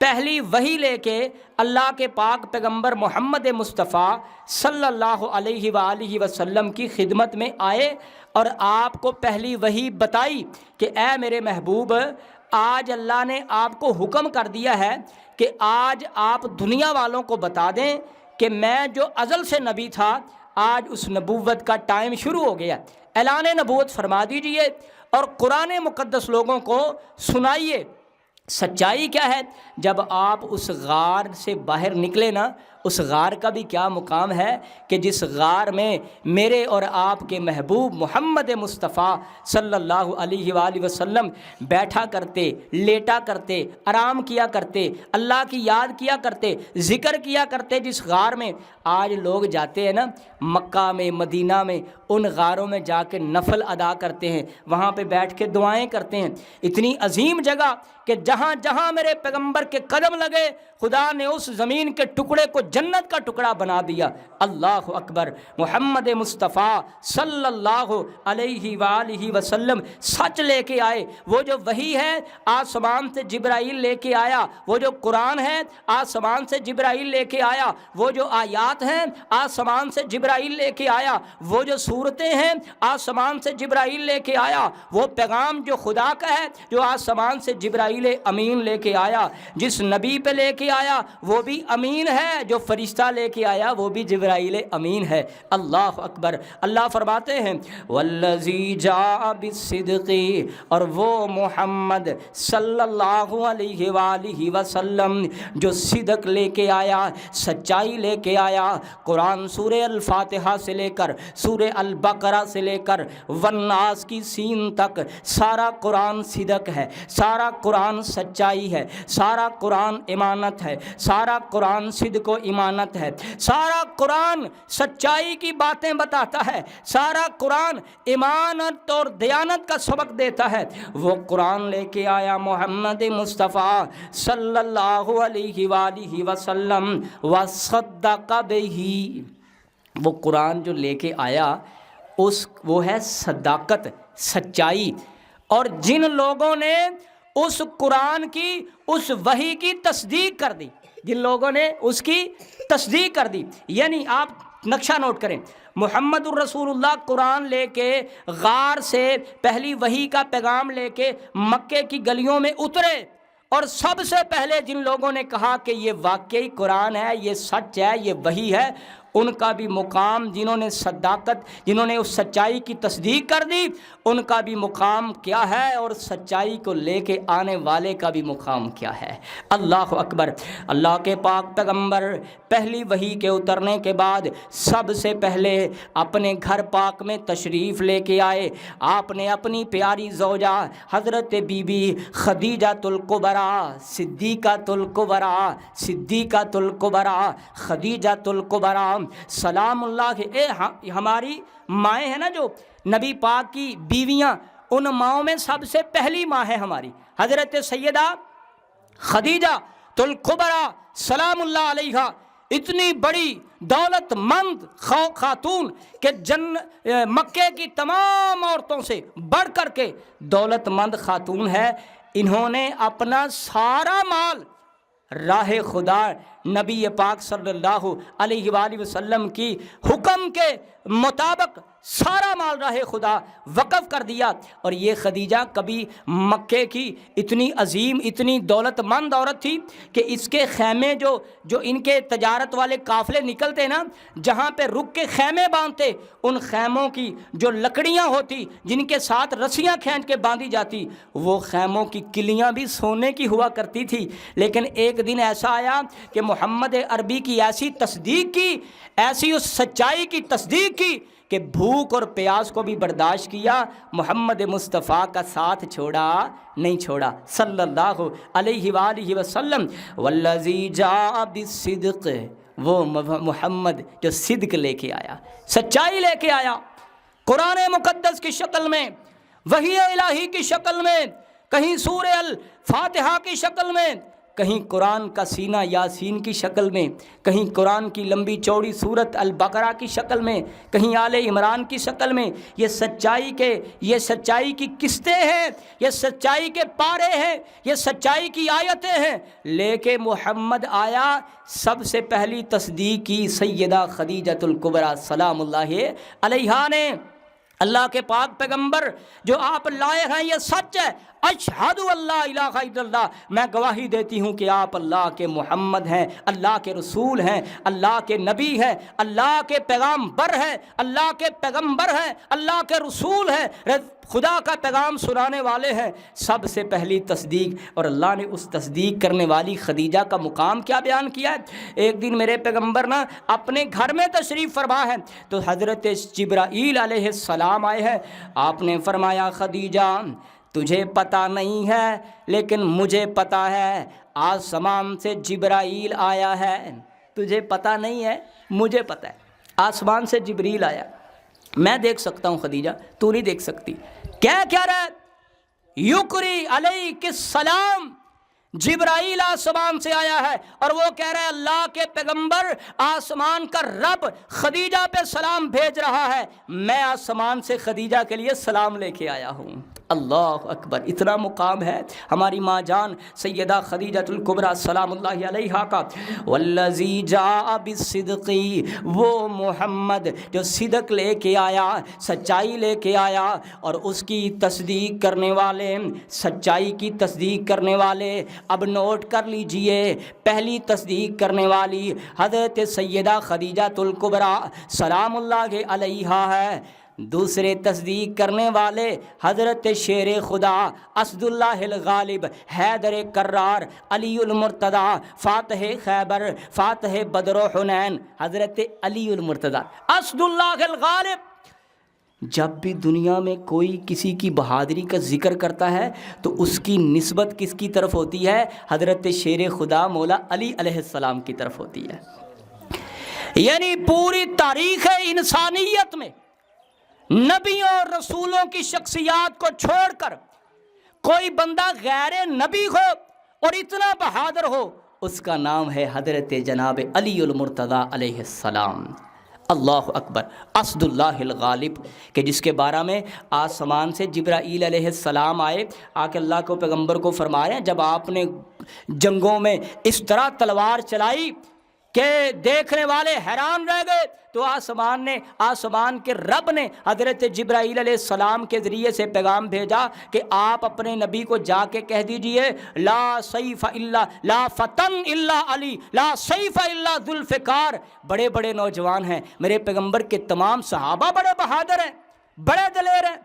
پہلی وحی لے کے اللہ کے پاک پیغمبر محمد مصطفیٰ صلی اللہ علیہ وآلہ وسلم کی خدمت میں آئے اور آپ کو پہلی وحی بتائی کہ اے میرے محبوب، آج اللہ نے آپ کو حکم کر دیا ہے کہ آج آپ دنیا والوں کو بتا دیں کہ میں جو ازل سے نبی تھا، آج اس نبوت کا ٹائم شروع ہو گیا، اعلان نبوت فرما دیجئے اور قرآن مقدس لوگوں کو سنائیے۔ سچائی کیا ہے؟ جب آپ اس غار سے باہر نکلے نا، اس غار کا بھی کیا مقام ہے کہ جس غار میں میرے اور آپ کے محبوب محمد مصطفیٰ صلی اللہ علیہ وآلہ وسلم بیٹھا کرتے، لیٹا کرتے، آرام کیا کرتے، اللہ کی یاد کیا کرتے، ذکر کیا کرتے۔ جس غار میں آج لوگ جاتے ہیں نا، مکہ میں، مدینہ میں، ان غاروں میں جا کے نفل ادا کرتے ہیں، وہاں پہ بیٹھ کے دعائیں کرتے ہیں۔ اتنی عظیم جگہ کہ جہاں جہاں میرے پیغمبر کے قدم لگے، خدا نے اس زمین کے ٹکڑے کو جنت کا ٹکڑا بنا دیا۔ اللہ اکبر۔ محمد مصطفیٰ صلی اللہ علیہ وآلہ وسلم سچ لے کے آئے۔ وہ جو وحی ہے آسمان سے جبرائیل لے کے آیا، وہ جو قرآن ہے آسمان سے جبرائیل لے کے آیا، وہ جو آیات ہیں آسمان سے جبرائیل لے کے آیا، وہ جو صورتیں ہیں آسمان سے جبرائیل لے کے آیا، وہ پیغام جو خدا کا ہے جو آسمان سے جبرائیل امین لے کے آیا۔ جس نبی پہ لے کے آیا وہ بھی امین ہے، جو فرشتہ لے کے آیا وہ بھی جبرائیل امین ہے۔ اللہ اکبر۔ اللہ فرماتے ہیں والذی جاء بالصدق، اور وہ محمد صلی اللہ علیہ وآلہ وسلم جو صدق لے کے آیا، سچائی لے کے آیا۔ قرآن سورہ الفاتحہ سے لے کر سورہ البقرہ سے لے کر والناس کی سین تک سارا قرآن صدق ہے، سارا قرآن سچائی ہے، سارا قرآن امانت ہے، سارا قرآن صدق و امانت ہے، سارا قرآن سچائی کی باتیں بتاتا ہے، سارا قرآن امانت اور دیانت کا سبق دیتا ہے۔ وہ قرآن لے کے آیا محمد مصطفیٰ صلی اللہ علیہ وآلہ وسلم وصدق بہ۔ وہ قرآن جو لے کے آیا وہ ہے صداقت، سچائی۔ اور جن لوگوں نے اس قرآن کی، اس وحی کی تصدیق کر دی، جن لوگوں نے اس کی تصدیق کر دی، یعنی آپ نقشہ نوٹ کریں، محمد الرسول اللہ قرآن لے کے غار سے پہلی وحی کا پیغام لے کے مکے کی گلیوں میں اترے، اور سب سے پہلے جن لوگوں نے کہا کہ یہ واقعی قرآن ہے، یہ سچ ہے، یہ وحی ہے، ان کا بھی مقام، جنہوں نے صداقت، جنہوں نے اس سچائی کی تصدیق کر دی، ان کا بھی مقام کیا ہے، اور سچائی کو لے کے آنے والے کا بھی مقام کیا ہے۔ اللہ اکبر۔ اللہ کے پاک پیغمبر پہلی وحی کے اترنے کے بعد سب سے پہلے اپنے گھر پاک میں تشریف لے کے آئے۔ آپ نے اپنی پیاری زوجہ حضرت بی بی خدیجۃ الکبریٰ، صدیقۃ الکبریٰ، صدیقۃ الکبریٰ، خدیجۃ الکبریٰ سلام اللہ، ہماری مائیں ہیں نا جو نبی پاک کی بیویاں، ان ماؤں میں سب سے پہلی ماں ہے ہماری حضرت سیدہ خدیجہ الکبریٰ سلام اللہ علیہا۔ اتنی بڑی دولت مند خاتون کہ مکے کی تمام عورتوں سے بڑھ کر کے دولت مند خاتون ہے۔ انہوں نے اپنا سارا مال راہ خدا نبی پاک صلی اللہ علیہ وآلہ وسلم کی حکم کے مطابق سارا مال راہ خدا وقف کر دیا۔ اور یہ خدیجہ کبھی مکے کی اتنی عظیم، اتنی دولت مند عورت تھی کہ اس کے خیمے جو ان کے تجارت والے قافلے نکلتے نا، جہاں پہ رک کے خیمے باندھتے، ان خیموں کی جو لکڑیاں ہوتی جن کے ساتھ رسیاں کھینچ کے باندھی جاتی، وہ خیموں کی کلیاں بھی سونے کی ہوا کرتی تھی۔ لیکن ایک دن ایسا آیا کہ محمد عربی کی ایسی تصدیق کی، ایسی اس سچائی کی تصدیق کی کہ بھوک اور پیاس کو بھی برداشت کیا، محمد مصطفیٰ کا ساتھ نہیں چھوڑا صلی اللہ علیہ وآلہ وسلم۔ والذی جاء بالصدق، وہ محمد جو صدق لے کے آیا، سچائی لے کے آیا، قرآن مقدس کی شکل میں، وحی الہی کی شکل میں، کہیں سورہ الفاتحہ کی شکل میں، کہیں قرآن کا سینہ یاسین کی شکل میں، کہیں قرآن کی لمبی چوڑی سورت البقرہ کی شکل میں، کہیں آل عمران کی شکل میں. یہ سچائی کی قسطیں ہیں، یہ سچائی کے پارے ہیں، یہ سچائی کی آیتیں ہیں. لیکن محمد آیا، سب سے پہلی تصدیق کی سیدہ خدیجۃ الکبریٰ سلام اللہ علیہا نے. اللہ کے پاک پیغمبر جو آپ لائے ہیں یہ سچ ہے. اشہد اللہ الہ الا اللہ، میں گواہی دیتی ہوں کہ آپ اللہ کے محمد ہیں، اللہ کے رسول ہیں، اللہ کے نبی ہیں، اللہ کے پیغمبر ہیں، اللہ کے پیغمبر ہیں، اللہ کے رسول ہیں، خدا کا پیغام سنانے والے ہیں. سب سے پہلی تصدیق. اور اللہ نے اس تصدیق کرنے والی خدیجہ کا مقام کیا بیان کیا ہے. ایک دن میرے پیغمبر نا اپنے گھر میں تشریف فرما ہے تو حضرت جبرائیل علیہ السلام آئے ہیں. آپ نے فرمایا خدیجہ تجھے پتہ نہیں ہے لیکن مجھے پتہ ہے، آسمان سے جبرائیل آیا ہے. تجھے پتہ نہیں ہے، مجھے پتہ ہے. آسمان سے جبریل آیا، میں دیکھ سکتا ہوں خدیجہ، تو نہیں دیکھ سکتی. کیا رہا ہے؟ یقری علیک السلام، جبرائیل آسمان سے آیا ہے اور وہ کہہ رہا ہے اللہ کے پیغمبر، آسمان کا رب خدیجہ پہ سلام بھیج رہا ہے، میں آسمان سے خدیجہ کے لیے سلام لے کے آیا ہوں. اللہ اکبر. اتنا مقام ہے ہماری ماں جان سیدہ خدیجۃ الکبریٰ سلام اللہ علیہا کا. والذی جاء بالصدق، وہ محمد جو صدق لے کے آیا، سچائی لے کے آیا، اور اس کی تصدیق کرنے والے، سچائی کی تصدیق کرنے والے. اب نوٹ کر لیجئے، پہلی تصدیق کرنے والی حضرت سیدہ خدیجۃ الکبریٰ سلام اللہ علیہا ہے. دوسرے تصدیق کرنے والے حضرت شیر خدا اسد اللہ الغالب، حیدر کرار، علی المرتضیٰ، فاتح خیبر، فاتح بدر و حنین، حضرت علی المرتضیٰ اسد اللہ الغالب. جب بھی دنیا میں کوئی کسی کی بہادری کا ذکر کرتا ہے تو اس کی نسبت کس کی طرف ہوتی ہے؟ حضرت شیر خدا مولا علی علیہ السلام کی طرف ہوتی ہے. یعنی پوری تاریخ انسانیت میں نبیوں اور رسولوں کی شخصیات کو چھوڑ کر کوئی بندہ غیر نبی ہو اور اتنا بہادر ہو، اس کا نام ہے حضرت جناب علی المرتضیٰ علیہ السلام. اللہ اکبر. اسد اللہ الغالب، کہ جس کے بارے میں آسمان سے جبرائیل علیہ السلام آئے، آ کے اللہ کو پیغمبر کو فرمایا جب آپ نے جنگوں میں اس طرح تلوار چلائی کہ دیکھنے والے حیران رہ گئے، تو آسمان کے رب نے حضرت جبرائیل علیہ السلام کے ذریعے سے پیغام بھیجا کہ آپ اپنے نبی کو جا کے کہہ دیجئے لا سیف الا، لا فتن الا علی، لا سیف الا ذوالفقار. بڑے بڑے نوجوان ہیں میرے پیغمبر کے، تمام صحابہ بڑے بہادر ہیں، بڑے دلیر ہیں،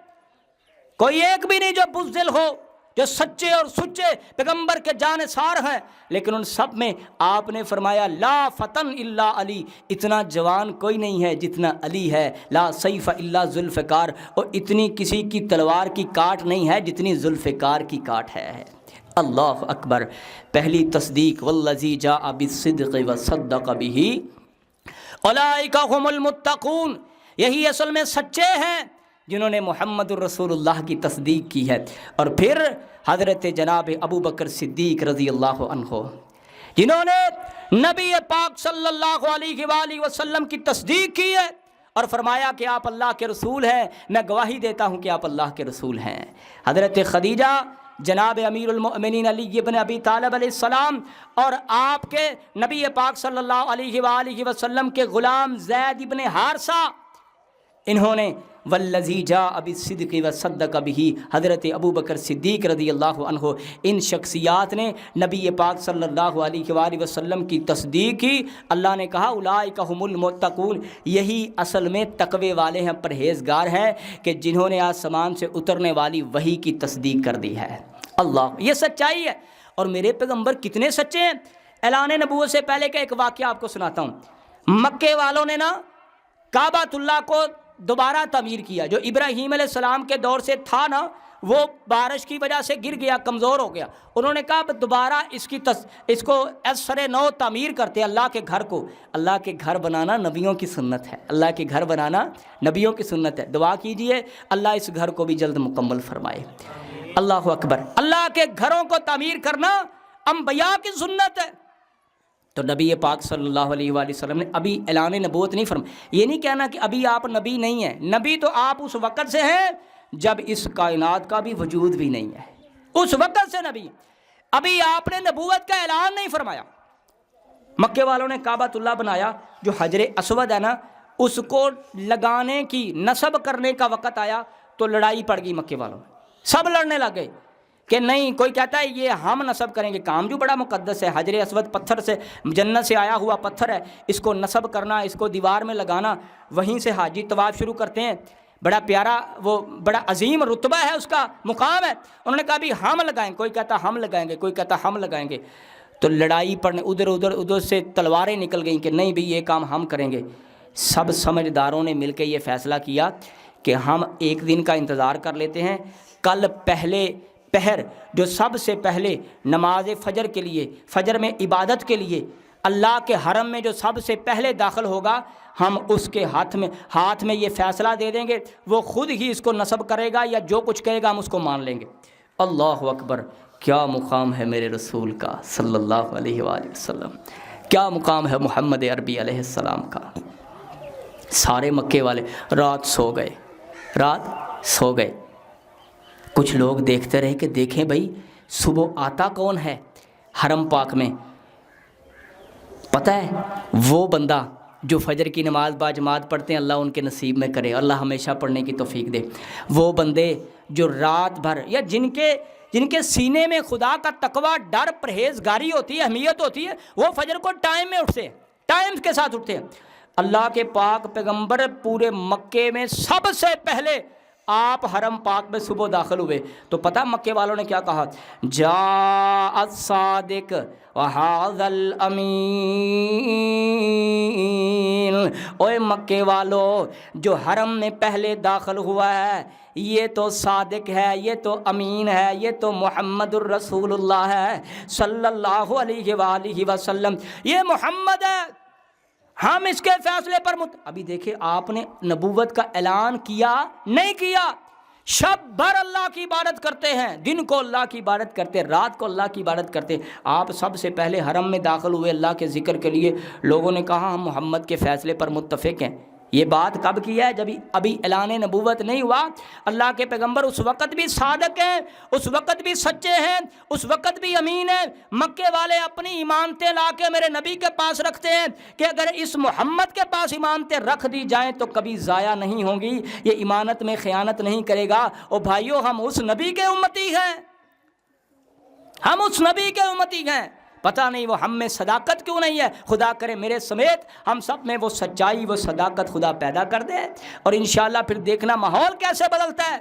کوئی ایک بھی نہیں جو بزدل ہو، جو سچے اور سچے پیغمبر کے جانثار ہیں. لیکن ان سب میں آپ نے فرمایا لا فتن الا علی، اتنا جوان کوئی نہیں ہے جتنا علی ہے. لا سیف الا ذوالفقار، اور اتنی کسی کی تلوار کی کاٹ نہیں ہے جتنی ذوالفقار کی کاٹ ہے. اللہ اکبر. پہلی تصدیق والذی جاء بالصدق وصدق بہ اولئک هم المتقون، یہی اصل میں سچے ہیں جنہوں نے محمد الرسول اللہ کی تصدیق کی ہے. اور پھر حضرت جناب ابو بکر صدیق رضی اللہ عنہ، جنہوں نے نبی پاک صلی اللہ علیہ وآلہ وسلم کی تصدیق کی ہے اور فرمایا کہ آپ اللہ کے رسول ہیں، میں گواہی دیتا ہوں کہ آپ اللہ کے رسول ہیں. حضرت خدیجہ جناب امیر المؤمنین علی ابن ابی طالب علیہ السلام اور آپ کے نبی پاک صلی اللہ علیہ وآلہ وسلم کے غلام زید ابن حارثہ، انہوں نے والذی جاء بالصدق وصدق بہ، حضرت ابو بکر صدیق رضی اللہ عنہ، ان شخصیات نے نبی پاک صلی اللہ علیہ وآلہ وسلم کی تصدیق کی. اللہ نے کہا اولئک هم المتقون، یہی اصل میں تقوی والے ہیں، پرہیزگار ہیں، کہ جنہوں نے آسمان سے اترنے والی وحی کی تصدیق کر دی ہے. اللہ، یہ سچائی ہے. اور میرے پیغمبر کتنے سچے ہیں. اعلان نبوت سے پہلے کا ایک واقعہ آپ کو سناتا ہوں. مکے والوں نے نا کعبۃ اللہ کو دوبارہ تعمیر کیا، جو ابراہیم علیہ السلام کے دور سے تھا نا، وہ بارش کی وجہ سے گر گیا، کمزور ہو گیا. انہوں نے کہا دوبارہ اس کو سر نو تعمیر کرتے اللہ کے گھر کو. اللہ کے گھر بنانا نبیوں کی سنت ہے، اللہ کے گھر بنانا نبیوں کی سنت ہے. دعا کیجئے اللہ اس گھر کو بھی جلد مکمل فرمائے. اللہ اکبر. اللہ کے گھروں کو تعمیر کرنا انبیاء کی سنت ہے۔ تو نبی پاک صلی اللہ علیہ وآلہ وسلم نے ابھی اعلان نبوت نہیں فرمایا۔ یہ نہیں کہنا کہ ابھی آپ نبی نہیں ہیں، نبی تو آپ اس وقت سے ہیں جب اس کائنات کا بھی وجود بھی نہیں ہے، اس وقت سے نبی۔ ابھی آپ نے نبوت کا اعلان نہیں فرمایا۔ مکے والوں نے کعبۃ اللہ بنایا، جو حجر اسود ہے نا، اس کو لگانے کی، نصب کرنے کا وقت آیا تو لڑائی پڑ گئی مکے والوں میں، سب لڑنے لگ گئے کہ نہیں، کوئی کہتا ہے یہ ہم نصب کریں گے، کام جو بڑا مقدس ہے، حجر اسود پتھر سے، جنت سے آیا ہوا پتھر ہے، اس کو نصب کرنا، اس کو دیوار میں لگانا، وہیں سے حاجی طواف شروع کرتے ہیں، بڑا پیارا، وہ بڑا عظیم رتبہ ہے، اس کا مقام ہے۔ انہوں نے کہا بھی ہم لگائیں، کوئی کہتا ہم لگائیں گے، کوئی کہتا ہم لگائیں گے، تو لڑائی پڑنے، ادھر سے تلواریں نکل گئیں کہ نہیں بھی یہ کام ہم کریں گے۔ سب سمجھداروں نے مل کے یہ فیصلہ کیا کہ ہم ایک دن کا انتظار کر لیتے ہیں، کل پہلے پہر جو سب سے پہلے نماز فجر کے لیے، فجر میں عبادت کے لیے اللہ کے حرم میں جو سب سے پہلے داخل ہوگا، ہم اس کے ہاتھ میں یہ فیصلہ دے دیں گے، وہ خود ہی اس کو نصب کرے گا یا جو کچھ کہے گا ہم اس کو مان لیں گے۔ اللہ اکبر، کیا مقام ہے میرے رسول کا صلی اللہ علیہ وآلہ وسلم، کیا مقام ہے محمد عربی علیہ السلام کا۔ سارے مکے والے رات سو گئے۔ کچھ لوگ دیکھتے رہے کہ دیکھیں بھائی صبح آتا کون ہے حرم پاک میں، پتہ ہے وہ بندہ جو فجر کی نماز باجماعت پڑھتے ہیں، اللہ ان کے نصیب میں کرے، اللہ ہمیشہ پڑھنے کی توفیق دے۔ وہ بندے جو رات بھر، یا جن کے سینے میں خدا کا تقوی، ڈر، پرہیزگاری ہوتی ہے، اہمیت ہوتی ہے، وہ فجر کو ٹائم میں اٹھتے ہیں، ٹائم کے ساتھ اٹھتے ہیں۔ اللہ کے پاک پیغمبر پورے مکے میں سب سے پہلے آپ حرم پاک میں صبح داخل ہوئے تو پتہ مکے والوں نے کیا کہا؟ جاء الصادق وہذا الامین۔ اوے مکے والو، جو حرم میں پہلے داخل ہوا ہے یہ تو صادق ہے، یہ تو امین ہے، یہ تو محمد الرسول اللہ ہے صلی اللہ علیہ وآلہ وسلم، یہ محمد ہے، ہم اس کے فیصلے پر ابھی دیکھیں آپ نے نبوت کا اعلان کیا نہیں کیا؟ شب بھر اللہ کی عبادت کرتے ہیں، دن کو اللہ کی عبادت کرتے ہیں، رات کو اللہ کی عبادت کرتے ہیں۔ آپ سب سے پہلے حرم میں داخل ہوئے اللہ کے ذکر کے لیے، لوگوں نے کہا ہم محمد کے فیصلے پر متفق ہیں۔ یہ بات کب کی ہے؟ جب ابھی اعلان نبوت نہیں ہوا۔ اللہ کے پیغمبر اس وقت بھی صادق ہیں، اس وقت بھی سچے ہیں، اس وقت بھی امین ہیں۔ مکے والے اپنی ایمانتیں لا کے میرے نبی کے پاس رکھتے ہیں کہ اگر اس محمد کے پاس ایمانتیں رکھ دی جائیں تو کبھی ضائع نہیں ہوں گی، یہ ایمانت میں خیانت نہیں کرے گا۔ او بھائیو، ہم اس نبی کے امتی ہیں، ہم اس نبی کے امتی ہیں۔ پتہ نہیں وہ ہم میں صداقت کیوں نہیں ہے۔ خدا کرے میرے سمیت ہم سب میں وہ سچائی، وہ صداقت خدا پیدا کر دے، اور انشاءاللہ پھر دیکھنا ماحول کیسے بدلتا ہے۔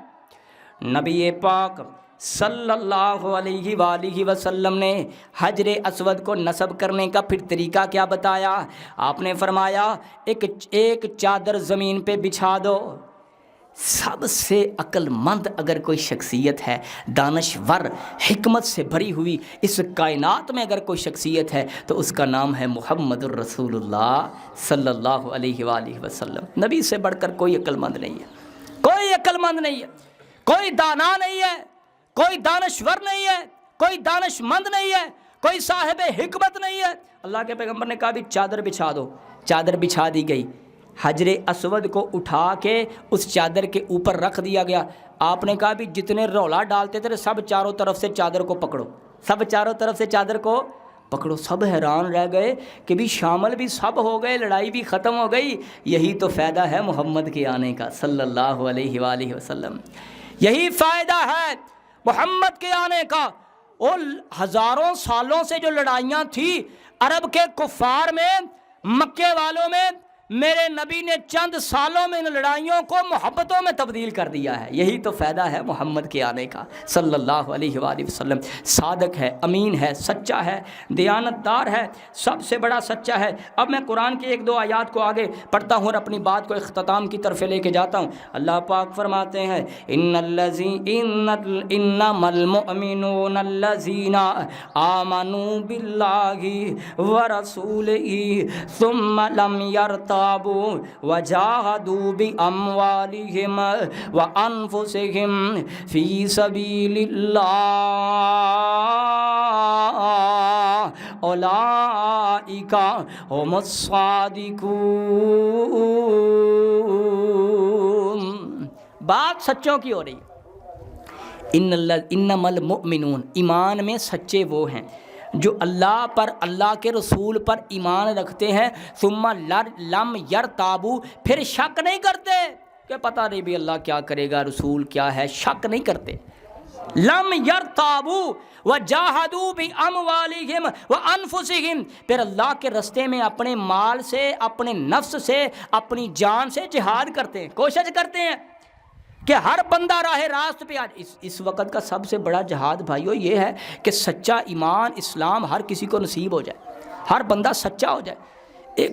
نبی پاک صلی اللہ علیہ وآلہ وسلم نے حجر اسود کو نصب کرنے کا پھر طریقہ کیا بتایا؟ آپ نے فرمایا ایک چادر زمین پہ بچھا دو۔ سب سے عقل مند اگر کوئی شخصیت ہے، دانشور، حکمت سے بھری ہوئی اس کائنات میں اگر کوئی شخصیت ہے تو اس کا نام ہے محمد الرسول اللہ صلی اللہ علیہ وآلہ وسلم۔ نبی سے بڑھ کر کوئی عقل مند نہیں ہے، کوئی عقل مند نہیں ہے، کوئی دانا نہیں ہے، کوئی دانشور نہیں ہے، کوئی دانش مند نہیں ہے، کوئی صاحب حکمت نہیں ہے۔ اللہ کے پیغمبر نے کہا بھی چادر بچھا دو، چادر بچھا دی گئی۔ حجر اسود کو اٹھا کے اس چادر کے اوپر رکھ دیا گیا۔ آپ نے کہا بھی جتنے رولا ڈالتے تھے سب چاروں طرف سے چادر کو پکڑو، سب چاروں طرف سے چادر کو پکڑو۔ سب حیران رہ گئے کہ بھی شامل بھی سب ہو گئے، لڑائی بھی ختم ہو گئی۔ یہی تو فائدہ ہے محمد کے آنے کا صلی اللہ علیہ وآلہ وسلم، یہی فائدہ ہے محمد کے آنے کا۔ اور ہزاروں سالوں سے جو لڑائیاں تھیں عرب کے کفار میں، مکے والوں میں، میرے نبی نے چند سالوں میں ان لڑائیوں کو محبتوں میں تبدیل کر دیا ہے۔ یہی تو فائدہ ہے محمد کے آنے کا صلی اللہ علیہ وآلہ وسلم۔ صادق ہے، امین ہے، سچا ہے، دیانتدار ہے، سب سے بڑا سچا ہے۔ اب میں قرآن کی ایک دو آیات کو آگے پڑھتا ہوں اور اپنی بات کو اختتام کی طرف لے کے جاتا ہوں۔ اللہ پاک فرماتے ہیں انما المؤمنون الذین آمنوا باللہ ورسولہ ثم لم یرتابوا تابوا وجاهدوا بأموالهم وأنفسهم في سبيل الله اولئک هم الصادقون۔ بات سچوں کی ہو رہی ہے۔ انما المؤمنون، ایمان میں سچے وہ ہیں جو اللہ پر، اللہ کے رسول پر ایمان رکھتے ہیں، ثم لم یرتابوا، پھر شک نہیں کرتے کہ پتہ نہیں بھی اللہ کیا کرے گا، رسول کیا ہے، شک نہیں کرتے۔ لم یرتابوا وجاہدوا باموالہم وانفسہم، پھر اللہ کے راستے میں اپنے مال سے، اپنے نفس سے، اپنی جان سے جہاد کرتے ہیں، کوشش کرتے ہیں کہ ہر بندہ راہ راست پہ آج۔ اس وقت کا سب سے بڑا جہاد بھائیو یہ ہے کہ سچا ایمان اسلام ہر کسی کو نصیب ہو جائے، ہر بندہ سچا ہو جائے۔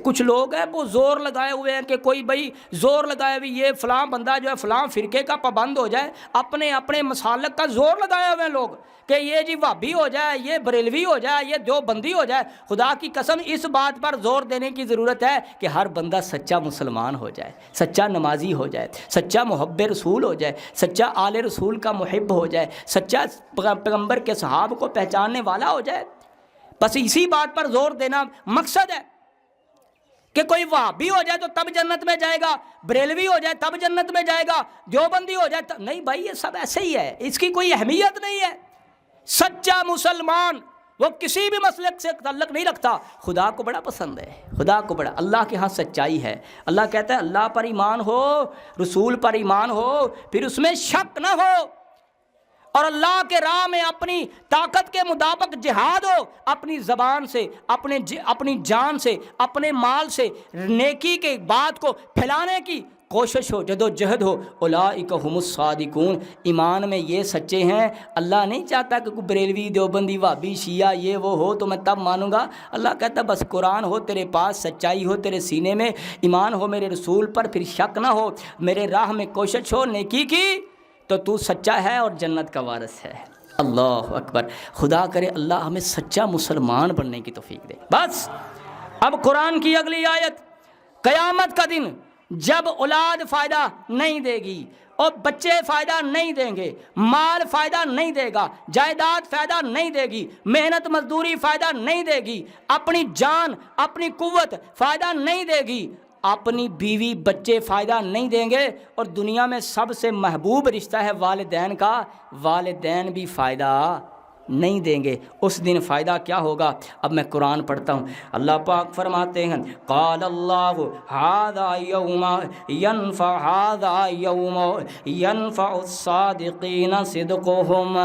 کچھ لوگ ہیں وہ زور لگائے ہوئے ہیں کہ کوئی بھائی زور لگائے ہوئے یہ فلاں بندہ جو ہے فلاں فرقے کا پابند ہو جائے، اپنے اپنے مسالک کا زور لگائے ہوئے ہیں لوگ کہ یہ جی وہابی ہو جائے، یہ بریلوی ہو جائے، یہ دیوبندی ہو جائے۔ خدا کی قسم اس بات پر زور دینے کی ضرورت ہے کہ ہر بندہ سچا مسلمان ہو جائے، سچا نمازی ہو جائے، سچا محب رسول ہو جائے، سچا آل رسول کا محب ہو جائے، سچا پیغمبر کے صحاب کو پہچاننے والا ہو جائے۔ بس اسی بات پر زور دینا مقصد ہے کہ کوئی وہابی ہو جائے تو تب جنت میں جائے گا، بریلوی ہو جائے تب جنت میں جائے گا، دیوبندی ہو جائے تب نہیں۔ بھائی یہ سب ایسے ہی ہے، اس کی کوئی اہمیت نہیں ہے۔ سچا مسلمان وہ کسی بھی مسلک سے تعلق نہیں رکھتا، خدا کو بڑا پسند ہے، خدا کو بڑا، اللہ کے ہاں سچائی ہے۔ اللہ کہتا ہے اللہ پر ایمان ہو، رسول پر ایمان ہو، پھر اس میں شک نہ ہو، اور اللہ کے راہ میں اپنی طاقت کے مطابق جہاد ہو، اپنی زبان سے، اپنی جان سے، اپنے مال سے نیکی کے بات کو پھیلانے کی کوشش ہو، جدوجہد ہو۔ اولئک هم الصادقون، ایمان میں یہ سچے ہیں۔ اللہ نہیں چاہتا کہ کوئی بریلوی، دیوبندی، وہابی، شیعہ یہ وہ ہو تو میں تب مانوں گا۔ اللہ کہتا ہے بس قرآن ہو تیرے پاس، سچائی ہو تیرے سینے میں، ایمان ہو میرے رسول پر، پھر شک نہ ہو، میرے راہ میں کوشش ہو نیکی کی، تو تو سچا ہے اور جنت کا وارث ہے۔ اللہ اکبر۔ خدا کرے اللہ ہمیں سچا مسلمان بننے کی توفیق دے۔ بس اب قرآن کی اگلی آیت، قیامت کا دن جب اولاد فائدہ نہیں دے گی اور بچے فائدہ نہیں دیں گے، مال فائدہ نہیں دے گا، جائیداد فائدہ نہیں دے گی، محنت مزدوری فائدہ نہیں دے گی، اپنی جان، اپنی قوت فائدہ نہیں دے گی، اپنی بیوی بچے فائدہ نہیں دیں گے، اور دنیا میں سب سے محبوب رشتہ ہے والدین کا، والدین بھی فائدہ نہیں دیں گے۔ اس دن فائدہ کیا ہوگا؟ اب میں قرآن پڑھتا ہوں، اللہ پاک فرماتے ہیں قال اللہ ھذا یوم ینفع الصادقین صدقہم،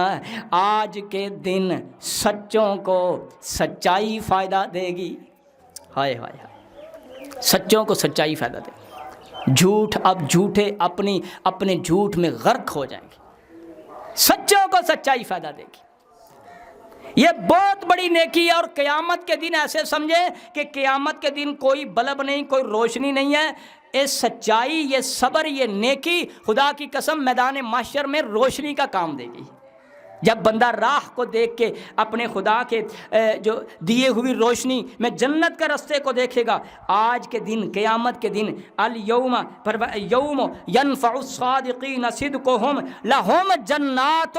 آج کے دن سچوں کو سچائی فائدہ دے گی۔ ہائے ہائے ہائے، سچوں کو سچائی فائدہ دے گی۔ جھوٹ، اب جھوٹے اپنے جھوٹ میں غرق ہو جائیں گے، سچوں کو سچائی فائدہ دے گی۔ یہ بہت بڑی نیکی ہے، اور قیامت کے دن ایسے سمجھیں کہ قیامت کے دن کوئی بلب نہیں، کوئی روشنی نہیں ہے، یہ سچائی، یہ صبر، یہ نیکی خدا کی قسم میدان محشر میں روشنی کا کام دے گی۔ جب بندہ راہ کو دیکھ کے اپنے خدا کے جو دیے ہوئی روشنی میں جنت کے راستے کو دیکھے گا، آج کے دن، قیامت کے دن، یوم ینفع الصادقین صدقہم لہم جنات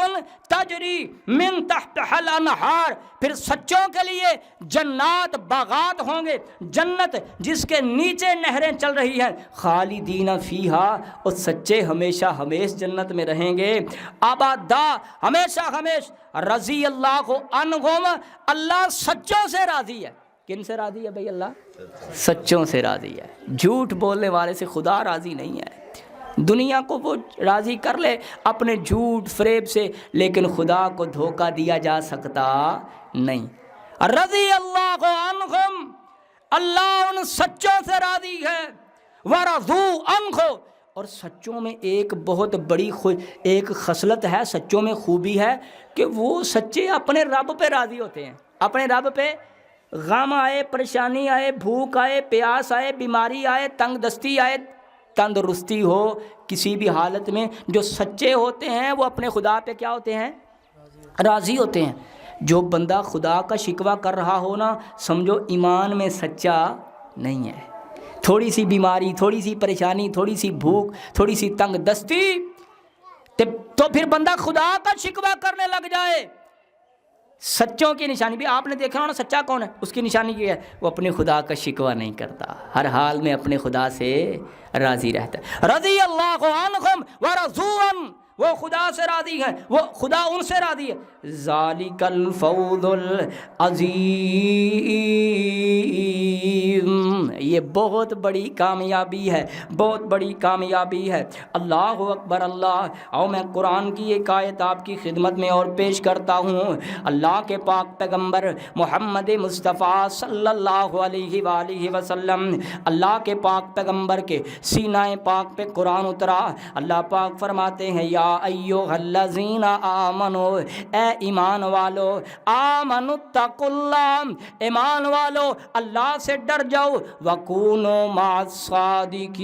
تجری من تحتہا الانہار، پھر سچوں کے لیے جنات، باغات ہوں گے، جنت جس کے نیچے نہریں چل رہی ہیں، خالدین فیہا، اور سچے ہمیشہ ہمیش جنت میں رہیں گے، ابدا، ہمیشہ ہمیش، رضی اللہ عنہم، اللہ سچوں سے راضی ہے۔ کن سے راضی ہے بھائی؟ اللہ سچوں سے راضی ہے۔ جھوٹ بولنے والے سے خدا راضی نہیں ہے۔ دنیا کو وہ راضی کر لے اپنے جھوٹ فریب سے، لیکن خدا کو دھوکہ دیا جا سکتا نہیں۔ رضی اللہ عنہم، اللہ ان سچوں سے راضی ہے، ورضوا عنہ، اور سچوں میں ایک بہت بڑی ایک خصلت ہے، سچوں میں خوبی ہے کہ وہ سچے اپنے رب پہ راضی ہوتے ہیں۔ اپنے رب پہ غم آئے، پریشانی آئے، بھوک آئے، پیاس آئے، بیماری آئے، تنگ دستی آئے، تندرستی ہو، کسی بھی حالت میں جو سچے ہوتے ہیں وہ اپنے خدا پہ کیا ہوتے ہیں؟ راضی ہوتے ہیں۔ جو بندہ خدا کا شکوہ کر رہا ہو نا، سمجھو ایمان میں سچا نہیں ہے۔ تھوڑی سی بیماری، تھوڑی سی پریشانی، تھوڑی سی بھوک، تھوڑی سی تنگ دستی تو پھر بندہ خدا کا شکوہ کرنے لگ جائے۔ سچوں کی نشانی بھی آپ نے دیکھا ہونا، سچا کون ہے؟ اس کی نشانی یہ ہے وہ اپنے خدا کا شکوہ نہیں کرتا، ہر حال میں اپنے خدا سے راضی رہتا ہے۔ رضی اللہ عنہم ورضوا عنہ، وہ خدا سے راضی ہے، وہ خدا ان سے راضی ہے۔ ذالک الفوز العظیم، یہ بہت بڑی کامیابی ہے، بہت بڑی کامیابی ہے۔ اللہ اکبر اللہ۔ اور میں قرآن کی ایک آیت آپ کی خدمت میں اور پیش کرتا ہوں۔ اللہ کے پاک پیغمبر محمد مصطفیٰ صلی اللہ علیہ وآلہ وسلم، اللہ کے پاک پیغمبر کے سینہ پاک پہ قرآن اترا۔ اللہ پاک فرماتے ہیں یا ایھا الذین آمنو، اے ایمان والو، آمنوا اتقوا اللہ، ایمان والو اللہ سے ڈر جاؤ، وکونوا مع الصادقین،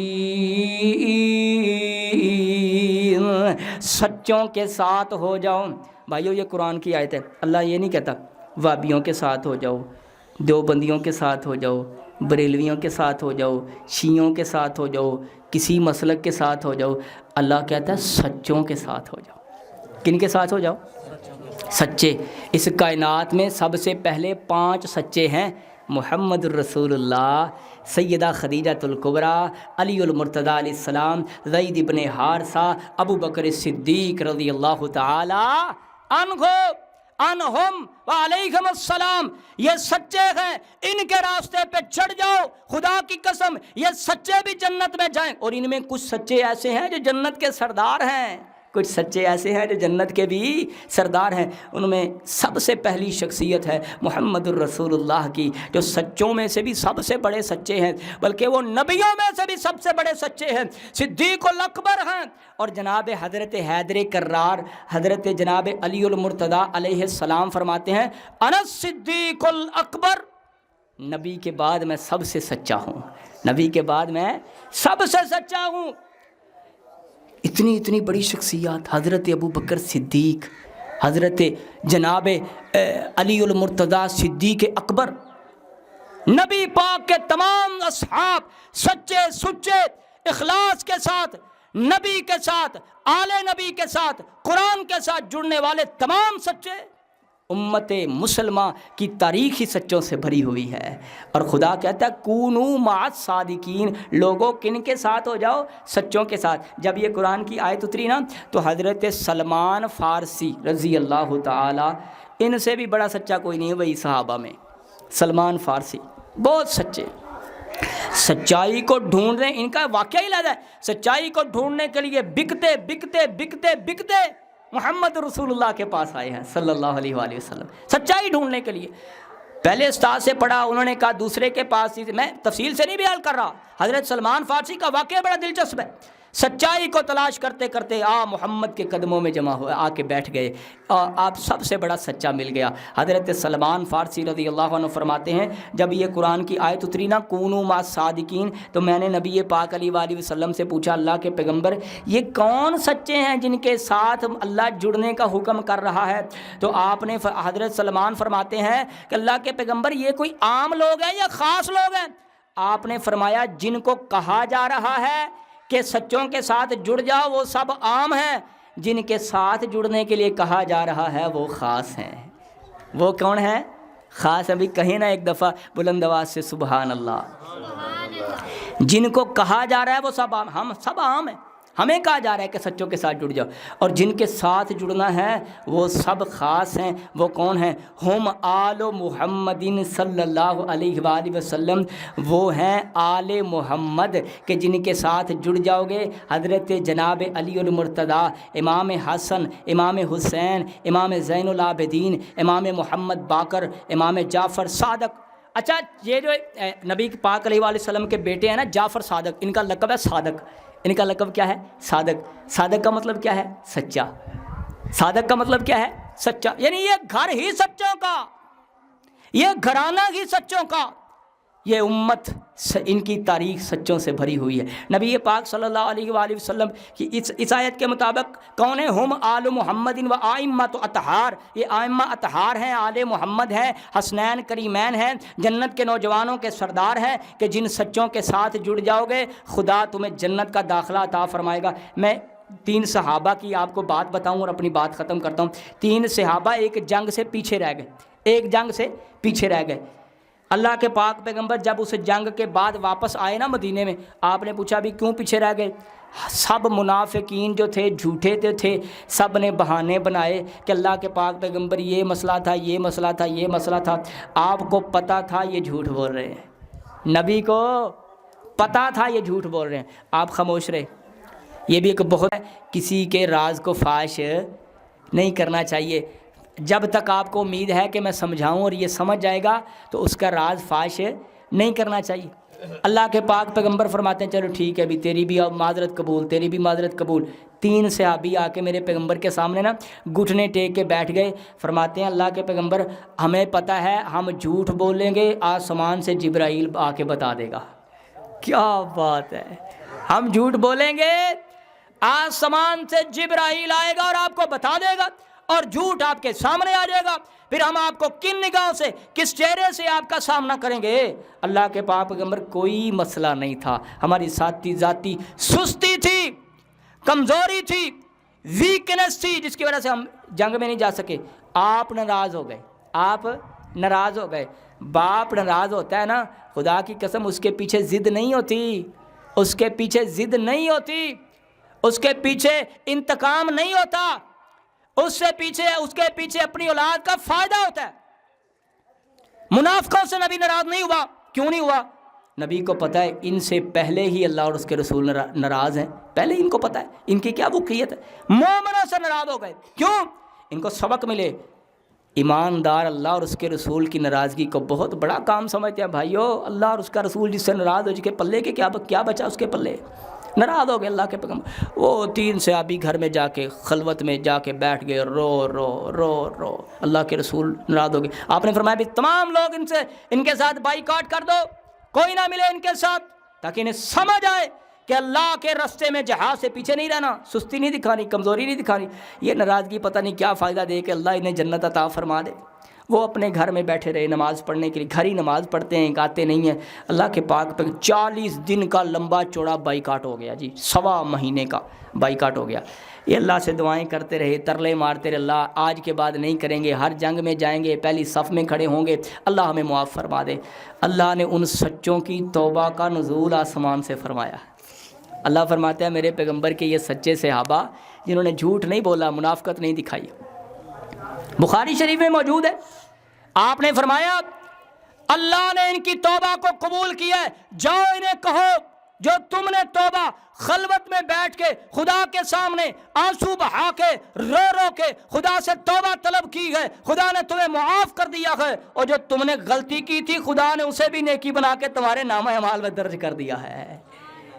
سچوں کے ساتھ ہو جاؤ۔ بھائیو یہ قرآن کی آیت ہے، اللہ یہ نہیں کہتا وابیوں کے ساتھ ہو جاؤ، دیوبندیوں کے ساتھ ہو جاؤ، بریلویوں کے ساتھ ہو جاؤ، شیعوں کے ساتھ ہو جاؤ، کسی مسلک کے ساتھ ہو جاؤ۔ اللہ کہتا ہے سچوں کے ساتھ ہو جاؤ۔ کن کے ساتھ ہو جاؤ؟ سچے۔ اس کائنات میں سب سے پہلے 5 سچے ہیں، محمد الرسول اللہ، سیدہ خدیجۃ الکبریٰ، علی المرتضیٰ علیہ السلام، زید ابن حارثہ، ابو بکر صدیق رضی اللہ تعالی عنہم وعلیہم السلام۔ یہ سچے ہیں، ان کے راستے پہ چڑھ جاؤ، خدا کی قسم یہ سچے بھی جنت میں جائیں۔ اور ان میں کچھ سچے ایسے ہیں جو جنت کے سردار ہیں، کچھ سچے ایسے ہیں جو جنت کے بھی سردار ہیں۔ ان میں سب سے پہلی شخصیت ہے محمد الرسول اللہ کی، جو سچوں میں سے بھی سب سے بڑے سچے ہیں، بلکہ وہ نبیوں میں سے بھی سب سے بڑے سچے ہیں، صدیق الاکبر ہیں۔ اور جناب حضرت حیدر کرار، حضرت جناب علی المرتضیٰ علیہ السلام فرماتے ہیں انا الصدیق الاکبر، نبی کے بعد میں سب سے سچا ہوں، نبی کے بعد میں سب سے سچا ہوں۔ اتنی بڑی شخصیات، حضرت ابو بکر صدیق، حضرت جناب علی المرتضیٰ صدیق اکبر، نبی پاک کے تمام اصحاب، سچے سچے، اخلاص کے ساتھ، نبی کے ساتھ، آل نبی کے ساتھ، قرآن کے ساتھ جڑنے والے تمام سچے۔ امت مسلمہ کی تاریخ ہی سچوں سے بھری ہوئی ہے، اور خدا کہتا ہے کونوا مع الصادقین، لوگوں کن کے ساتھ ہو جاؤ؟ سچوں کے ساتھ۔ جب یہ قرآن کی آیت اتری نا تو حضرت سلمان فارسی رضی اللہ تعالی، ان سے بھی بڑا سچا کوئی نہیں ہے وہی صحابہ میں، سلمان فارسی بہت سچے، سچائی کو ڈھونڈ رہے ہیں۔ ان کا واقعہ ہی لگا ہے، سچائی کو ڈھونڈنے کے لیے بکتے بکتے بکتے بکتے محمد رسول اللہ کے پاس آئے ہیں صلی اللہ علیہ وآلہ وسلم، سچائی ڈھونڈنے کے لیے۔ پہلے استاد سے پڑھا، انہوں نے کہا دوسرے کے پاس، میں تفصیل سے نہیں بیان کر رہا، حضرت سلمان فارسی کا واقعہ بڑا دلچسپ ہے۔ سچائی کو تلاش کرتے کرتے محمد کے قدموں میں جمع ہوئے، آ کے بیٹھ گئے، اور آپ سب سے بڑا سچا مل گیا۔ حضرت سلمان فارسی رضی اللہ عنہ فرماتے ہیں جب یہ قرآن کی آیت اتری نا کونوا مع الصادقین، تو میں نے نبی پاک علیہ وآلہ وسلم سے پوچھا اللہ کے پیغمبر یہ کون سچے ہیں جن کے ساتھ اللہ جڑنے کا حکم کر رہا ہے؟ تو آپ نے حضرت سلمان فرماتے ہیں کہ اللہ کے پیغمبر یہ کوئی عام لوگ ہیں یا خاص لوگ ہیں؟ آپ نے فرمایا جن کو کہا جا رہا ہے کہ سچوں کے ساتھ جڑ جاؤ وہ سب عام ہیں، جن کے ساتھ جڑنے کے لیے کہا جا رہا ہے وہ خاص ہیں۔ وہ کون ہیں؟ خاص۔ ابھی کہیں نا ایک دفعہ بلند آواز سے سبحان اللہ۔ جن کو کہا جا رہا ہے وہ سب عام، ہم سب عام ہیں، ہمیں کہا جا رہا ہے کہ سچوں کے ساتھ جڑ جاؤ، اور جن کے ساتھ جڑنا ہے وہ سب خاص ہیں۔ وہ کون ہیں؟ ہم آل محمد صلی اللہ علیہ وآلہ وسلم، وہ ہیں آل محمد کہ جن کے ساتھ جڑ جاؤ گے حضرت جناب علی المرتضیٰ، امام حسن، امام حسین، امام زین العابدین، امام محمد باقر، امام جعفر صادق۔ اچھا یہ جو نبی پاک علیہ وآلہ وسلم کے بیٹے ہیں نا جعفر صادق، ان کا لقب ہے صادق۔ ان کا لقب کیا ہے؟ صادق۔ صادق کا مطلب کیا ہے؟ سچا۔ صادق کا مطلب کیا ہے؟ سچا، یعنی یہ گھر ہی سچوں کا، یہ گھرانہ ہی سچوں کا۔ یہ امت ان کی تاریخ سچوں سے بھری ہوئی ہے۔ نبی پاک صلی اللہ علیہ وآلہ وسلم کی اس آیت کے مطابق کون ہیں؟ ہم آل محمد و آئمۃ اطہار، یہ آئمہ اطہار ہیں، آل محمد ہیں، حسنین کریمین ہیں، جنت کے نوجوانوں کے سردار ہیں کہ جن سچوں کے ساتھ جڑ جاؤ گے خدا تمہیں جنت کا داخلہ عطا فرمائے گا۔ میں 3 صحابہ کی آپ کو بات بتاؤں اور اپنی بات ختم کرتا ہوں۔ 3 صحابہ ایک جنگ سے پیچھے رہ گئے، ایک جنگ سے پیچھے رہ گئے۔ اللہ کے پاک پیغمبر جب اس جنگ کے بعد واپس آئے نا مدینے میں، آپ نے پوچھا بھی کیوں پیچھے رہ گئے؟ سب منافقین جو تھے جھوٹے تھے، سب نے بہانے بنائے کہ اللہ کے پاک پیغمبر یہ مسئلہ تھا، یہ مسئلہ تھا، یہ مسئلہ تھا۔ آپ کو پتہ تھا یہ جھوٹ بول رہے ہیں، نبی کو پتہ تھا یہ جھوٹ بول رہے ہیں، آپ خاموش رہے۔ یہ بھی ایک بہت کسی کے راز کو فاش نہیں کرنا چاہیے۔ جب تک آپ کو امید ہے کہ میں سمجھاؤں اور یہ سمجھ جائے گا تو اس کا راز فاش نہیں کرنا چاہیے۔ اللہ کے پاک پیغمبر فرماتے ہیں چلو ٹھیک ہے، ابھی تیری بھی معذرت قبول، تیری بھی معذرت قبول۔ 3 صحابی آ کے میرے پیغمبر کے سامنے نا گھٹنے ٹیک کے بیٹھ گئے، فرماتے ہیں اللہ کے پیغمبر ہمیں پتہ ہے ہم جھوٹ بولیں گے آسمان سے جبرائیل آ کے بتا دے گا۔ کیا بات ہے، ہم جھوٹ بولیں گے آسمان سے جبرائیل آئے گا اور آپ کو بتا دے گا، اور جھوٹ آپ کے سامنے آ جائے گا، پھر ہم آپ کو کن نگاہوں سے، کس چہرے سے آپ کا سامنا کریں گے۔ اللہ کے پاک پیغمبر کوئی مسئلہ نہیں تھا، ہماری ذاتی سستی تھی، کمزوری تھی، ویکنس تھی، جس کی وجہ سے ہم جنگ میں نہیں جا سکے۔ آپ ناراض ہو گئے، آپ ناراض ہو گئے۔ باپ ناراض ہوتا ہے نا، خدا کی قسم اس کے پیچھے ضد نہیں ہوتی، اس کے پیچھے ضد نہیں ہوتی، اس کے پیچھے انتقام نہیں ہوتا، اس کے پیچھے اپنی اولاد کا فائدہ ہوتا ہے۔ منافقوں سے نبی ناراض نہیں ہوا، کیوں نہیں ہوا؟ نبی کو پتہ ہے ان سے پہلے ہی اللہ اور اس کے رسول ناراض ہیں، پہلے ان کو پتہ ہے ان کی کیا وقیت ہے۔ مومنوں سے ناراض ہو گئے، کیوں؟ ان کو سبق ملے۔ ایماندار اللہ اور اس کے رسول کی ناراضگی کو بہت بڑا کام سمجھتے ہیں۔ بھائیو، اللہ اور اس کا رسول جس سے ناراض ہو، جس کے پلے کے کیا بچا اس کے پلے؟ ناراض ہو گئے اللہ کے پیغمبر۔ وہ 3 صحابی گھر میں جا کے خلوت میں جا کے بیٹھ گئے، رو رو رو رو۔ اللہ کے رسول ناراض ہو گئے۔ آپ نے فرمایا بھی تمام لوگ ان کے ساتھ بائیکاٹ کر دو، کوئی نہ ملے ان کے ساتھ، تاکہ انہیں سمجھ آئے کہ اللہ کے راستے میں جہاد سے پیچھے نہیں رہنا، سستی نہیں دکھانی، کمزوری نہیں دکھانی۔ یہ ناراضگی پتہ نہیں کیا فائدہ دے کہ اللہ انہیں جنت عطا فرما دے۔ وہ اپنے گھر میں بیٹھے رہے نماز پڑھنے کے لیے، گھر ہی نماز پڑھتے ہیں، گاتے نہیں ہیں۔ اللہ کے پاک پہ 40 دن کا لمبا چوڑا بائیکاٹ ہو گیا جی، 1.25 مہینے کا بائیکاٹ ہو گیا۔ یہ اللہ سے دعائیں کرتے رہے، ترلے مارتے رہے، اللہ آج کے بعد نہیں کریں گے، ہر جنگ میں جائیں گے، پہلی صف میں کھڑے ہوں گے، اللہ ہمیں معاف فرما دے۔ اللہ نے ان سچوں کی توبہ کا نزول آسمان سے فرمایا۔ اللہ فرماتا ہے میرے پیغمبر کے یہ سچے صحابہ جنہوں نے جھوٹ نہیں بولا، منافقت نہیں دکھائی، بخاری شریف میں موجود ہے۔ آپ نے فرمایا اللہ نے ان کی توبہ کو قبول کیا ہے، جاؤ انہیں کہو جو تم نے توبہ خلوت میں بیٹھ کے خدا کے سامنے آنسو بہا کے رو رو کے خدا سے توبہ طلب کی ہے، خدا نے تمہیں معاف کر دیا ہے، اور جو تم نے غلطی کی تھی خدا نے اسے بھی نیکی بنا کے تمہارے نامہ اعمال میں درج کر دیا ہے۔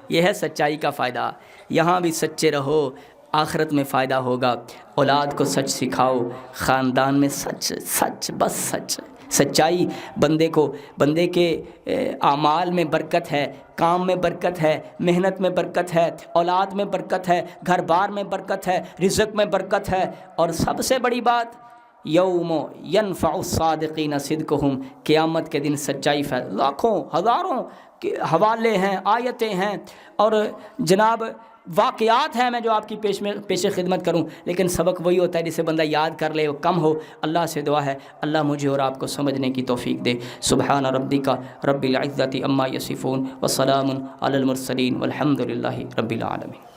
یہ ہے سچائی کا فائدہ۔ یہاں بھی سچے رہو، آخرت میں فائدہ ہوگا۔ اولاد کو سچ سکھاؤ، خاندان میں سچ سچ بس سچ۔ سچائی بندے کے اعمال میں برکت ہے، کام میں برکت ہے، محنت میں برکت ہے، اولاد میں برکت ہے، گھر بار میں برکت ہے، رزق میں برکت ہے، اور سب سے بڑی بات یوم ینفع الصادقین صدقہم، قیامت کے دن سچائی لاکھوں ہزاروں کے حوالے ہیں، آیتیں ہیں اور جناب واقعات ہیں، میں جو آپ کی پیش خدمت کروں، لیکن سبق وہی ہوتا ہے جسے بندہ یاد کر لے، وہ کم ہو۔ اللہ سے دعا ہے اللہ مجھے اور آپ کو سمجھنے کی توفیق دے۔ سبحان ربک رب العزت عما یصفون وسلام علی المرسلین والحمد للہ رب العالمین۔